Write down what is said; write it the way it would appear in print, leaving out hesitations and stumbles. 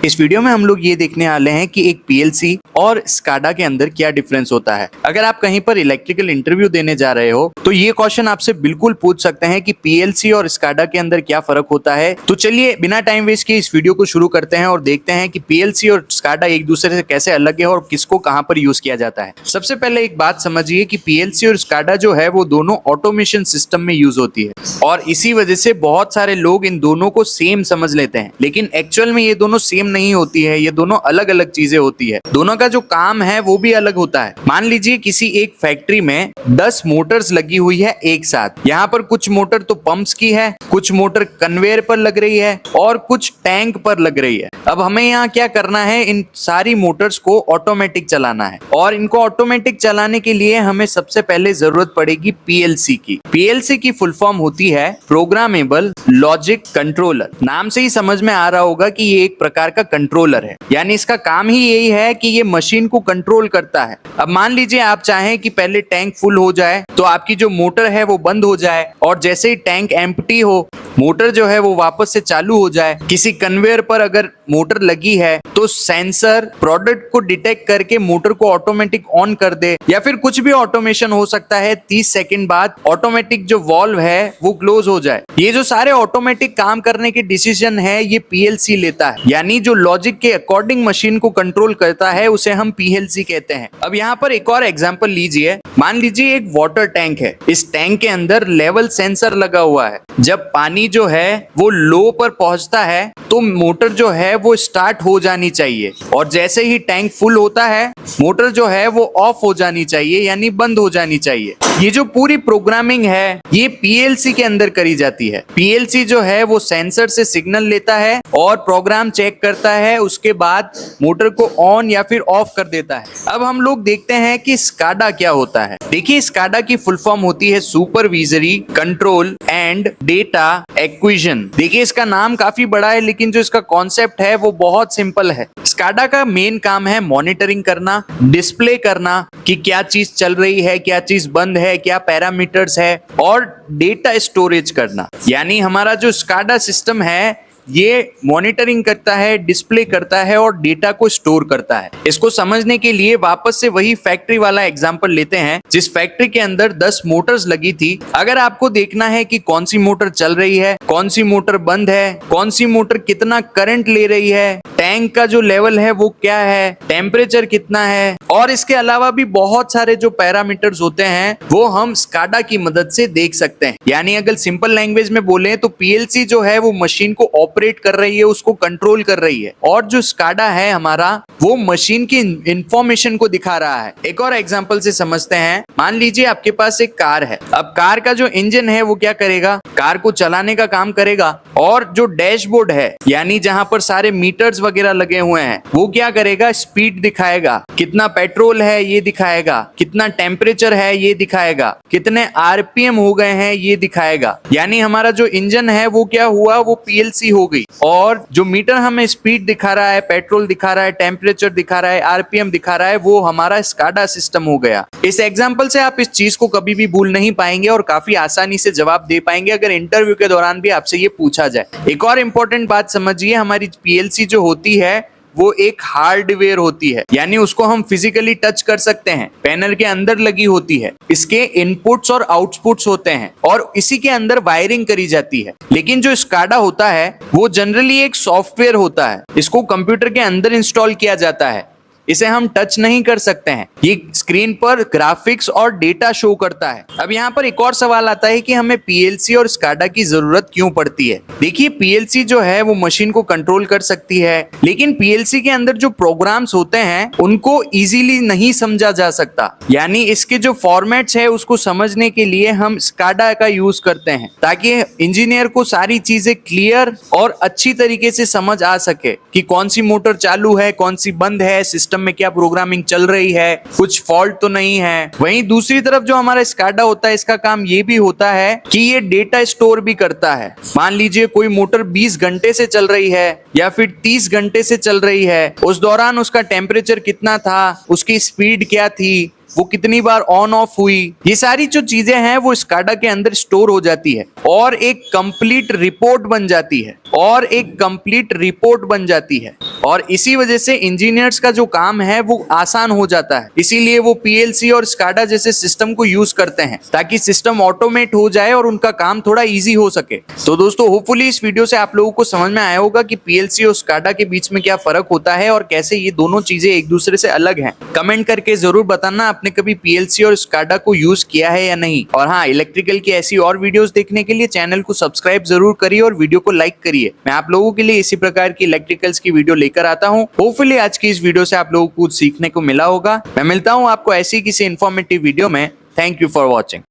इस वीडियो में हम लोग ये देखने वाले हैं कि एक पीएलसी और स्काडा के अंदर क्या डिफरेंस होता है। अगर आप कहीं पर इलेक्ट्रिकल इंटरव्यू देने जा रहे हो तो ये क्वेश्चन आपसे बिल्कुल पूछ सकते हैं कि पीएलसी और स्काडा के अंदर क्या फर्क होता है। तो चलिए बिना टाइम वेस्ट किए इस वीडियो को शुरू करते हैं और देखते हैं कि पीएलसी और स्काडा एक दूसरे से कैसे अलग है और किसको कहां पर यूज किया जाता है। सबसे पहले एक बात समझिए कि पीएलसी और स्काडा जो है वो दोनों ऑटोमेशन सिस्टम में यूज होती है और इसी वजह से बहुत सारे लोग इन दोनों को सेम समझ लेते हैं, लेकिन एक्चुअल में ये दोनों सेम नहीं होती है। ये दोनों अलग अलग चीजें होती है। दोनों का जो काम है वो भी अलग होता है। मान लीजिए किसी एक फैक्ट्री में 10 मोटर्स लगी हुई है एक साथ। यहाँ पर कुछ मोटर तो पंप्स की है, कुछ मोटर कन्वेयर पर लग रही है और कुछ टैंक पर लग रही है। अब हमें यहाँ क्या करना है, इन सारी मोटर्स को ऑटोमेटिक चलाना है और इनको ऑटोमेटिक चलाने के लिए हमें सबसे पहले जरूरत पड़ेगी पीएलसी की। पीएलसी की फुल फॉर्म होती है प्रोग्रामेबल लॉजिक कंट्रोलर। नाम से ही समझ में आ रहा होगा कि ये एक प्रकार का कंट्रोलर है, यानी इसका काम ही यही है कि ये मशीन को कंट्रोल करता है। अब मान लीजिए आप चाहें कि पहले टैंक फुल हो जाए तो आपकी जो मोटर है वो बंद हो जाए और जैसे ही टैंक एम्प्टी हो मोटर जो है वो वापस से चालू हो जाए। किसी कन्वेयर पर अगर मोटर लगी है तो सेंसर प्रोडक्ट को डिटेक्ट करके मोटर को ऑटोमेटिक ऑन कर दे, या फिर कुछ भी ऑटोमेशन हो सकता है 30 सेकंड बाद ऑटोमेटिक जो वॉल्व है वो क्लोज हो जाए। ये जो सारे ऑटोमेटिक काम करने के डिसीजन है ये पीएलसी लेता है, यानी जो लॉजिक के अकॉर्डिंग मशीन को कंट्रोल करता है उसे हम पीएलसी कहते हैं। अब यहाँ पर एक और एग्जांपल लीजिए। मान लीजिए एक वाटर टैंक है। इस टैंक के अंदर लेवल सेंसर लगा हुआ है। जब पानी जो है वो लो पर पहुंचता है तो मोटर जो है वो स्टार्ट हो जानी चाहिए और जैसे ही टैंक फुल होता है मोटर जो है वो ऑफ हो जानी चाहिए, यानी बंद हो जानी चाहिए। ये जो पूरी प्रोग्रामिंग है ये पीएलसी के अंदर करी जाती है। पीएलसी जो है वो सेंसर से सिग्नल लेता है और प्रोग्राम चेक करता है, उसके बाद मोटर को ऑन या फिर ऑफ कर देता है। अब हम लोग देखते हैं कि स्काडा क्या होता है। देखिए स्काडा की फुल फॉर्म होती है supervisory control and data acquisition. देखिए इसका नाम काफी बड़ा है लेकिन जो इसका कॉन्सेप्ट है वो बहुत सिंपल है। स्काडा का मेन काम है मॉनिटरिंग करना, डिस्प्ले करना कि क्या चीज चल रही है, क्या चीज बंद है, क्या पैरामीटर्स है, और डेटा स्टोरेज करना। यानी हमारा जो स्काडा सिस्टम है ये मॉनिटरिंग करता है, डिस्प्ले करता है और डेटा को स्टोर करता है। इसको समझने के लिए वापस से वही फैक्ट्री वाला एग्जांपल लेते हैं जिस फैक्ट्री के अंदर 10 मोटर्स लगी थी। अगर आपको देखना है कि कौन सी मोटर चल रही है, कौन सी मोटर बंद है, कौन सी मोटर कितना करंट ले रही है, टैंक का जो लेवल है वो क्या है, टेम्परेचर कितना है, और इसके अलावा भी बहुत सारे जो पैरामीटर्स होते हैं वो हम स्काडा की मदद से देख सकते हैं। यानी अगर सिंपल लैंग्वेज में बोले तो पीएलसी जो है वो मशीन को ऑपरेट कर रही है, उसको कंट्रोल कर रही है, और जो स्काडा है हमारा वो मशीन की इंफॉर्मेशन को दिखा रहा है। एक और एग्जांपल से समझते हैं। मान लीजिए आपके पास एक कार है। अब कार का जो इंजन है वो क्या करेगा, कार को चलाने का काम करेगा, और जो डैशबोर्ड है यानी जहां पर सारे मीटर्स वगैरह लगे हुए हैं वो क्या करेगा, स्पीड दिखाएगा, कितना पेट्रोल है ये दिखाएगा, कितना टेम्परेचर है ये दिखाएगा, कितने आरपीएम हो गए हैं ये दिखाएगा। यानी हमारा जो इंजन है वो क्या हुआ, वो पीएलसी हो गई, और जो मीटर हमें स्पीड दिखा रहा है, पेट्रोल दिखा रहा है, टेम्परेचर दिखा रहा है, आरपीएम दिखा रहा है, वो हमारा स्काडा सिस्टम हो गया। इस एग्जांपल से आप इस चीज को कभी भी भूल नहीं पाएंगे और काफी आसानी से जवाब दे पाएंगे अगर इंटरव्यू के दौरान भी आपसे ये पूछा जाए। एक और इंपॉर्टेंट बात समझिए, हमारी पीएलसी जो होती है वो एक हार्डवेयर होती है, यानी उसको हम फिजिकली टच कर सकते हैं, पैनल के अंदर लगी होती है, इसके इनपुट्स और आउटपुट्स होते हैं और इसी के अंदर वायरिंग करी जाती है। लेकिन जो स्काडा होता है वो जनरली एक सॉफ्टवेयर होता है, इसको कंप्यूटर के अंदर इंस्टॉल किया जाता है, इसे हम टच नहीं कर सकते हैं। ये स्क्रीन पर ग्राफिक्स और डेटा शो करता है। अब यहाँ पर एक और सवाल आता है कि हमें पीएलसी और स्काडा की जरूरत क्यों पड़ती है। देखिए पीएलसी जो है वो मशीन को कंट्रोल कर सकती है, लेकिन पीएलसी के अंदर जो प्रोग्राम्स होते हैं उनको इजीली नहीं समझा जा सकता। यानी इसके जो फॉर्मेट्स है उसको समझने के लिए हम स्काडा का यूज करते हैं ताकि इंजीनियर को सारी चीजें क्लियर और अच्छी तरीके से समझ आ सके कि कौन सी मोटर चालू है, कौन सी बंद है, सिस्टम में क्या प्रोग्रामिंग चल रही है, कुछ फॉल्ट तो नहीं है। वहीं दूसरी तरफ जो हमारा स्काडा होता है इसका काम ये भी होता है कि ये डेटा स्टोर भी करता है। मान लीजिए कोई मोटर 20 घंटे से चल रही है या फिर 30 घंटे से चल रही है, उस दौरान उसका टेम्परेचर कितना था, उसकी स्पीड क्या थी, वो कितनी बार ऑन ऑफ हुई, ये सारी जो चीजें हैं वो स्काडा के अंदर स्टोर हो जाती है और एक कंप्लीट रिपोर्ट बन जाती है। और एक कंप्लीट रिपोर्ट बन जाती है। और इसी वजह से इंजीनियर्स का जो काम है वो आसान हो जाता है। इसीलिए वो पीएलसी और स्काडा जैसे सिस्टम को यूज करते हैं ताकि सिस्टम ऑटोमेट हो जाए और उनका काम थोड़ा इजी हो सके। तो दोस्तों होपफुली इस वीडियो से आप लोगों को समझ में आया होगा कि पीएलसी और स्काडा के बीच में क्या फर्क होता है और कैसे ये दोनों चीजें एक दूसरे से अलग हैं। कमेंट करके जरूर बताना आपने कभी पीएलसी और स्काडा को यूज किया है या नहीं। और हाँ, इलेक्ट्रिकल की ऐसी और वीडियोस देखने के लिए चैनल को सब्सक्राइब जरूर करिए और वीडियो को लाइक करिए। मैं आप लोगों के लिए इसी प्रकार की इलेक्ट्रिकल्स की वीडियो लेकर आता हूँ। होपफुली आज की इस वीडियो से आप लोगों को कुछ सीखने को मिला होगा। मैं मिलता हूँ आपको ऐसी किसी इंफॉर्मेटिव वीडियो में। Thank you for watching.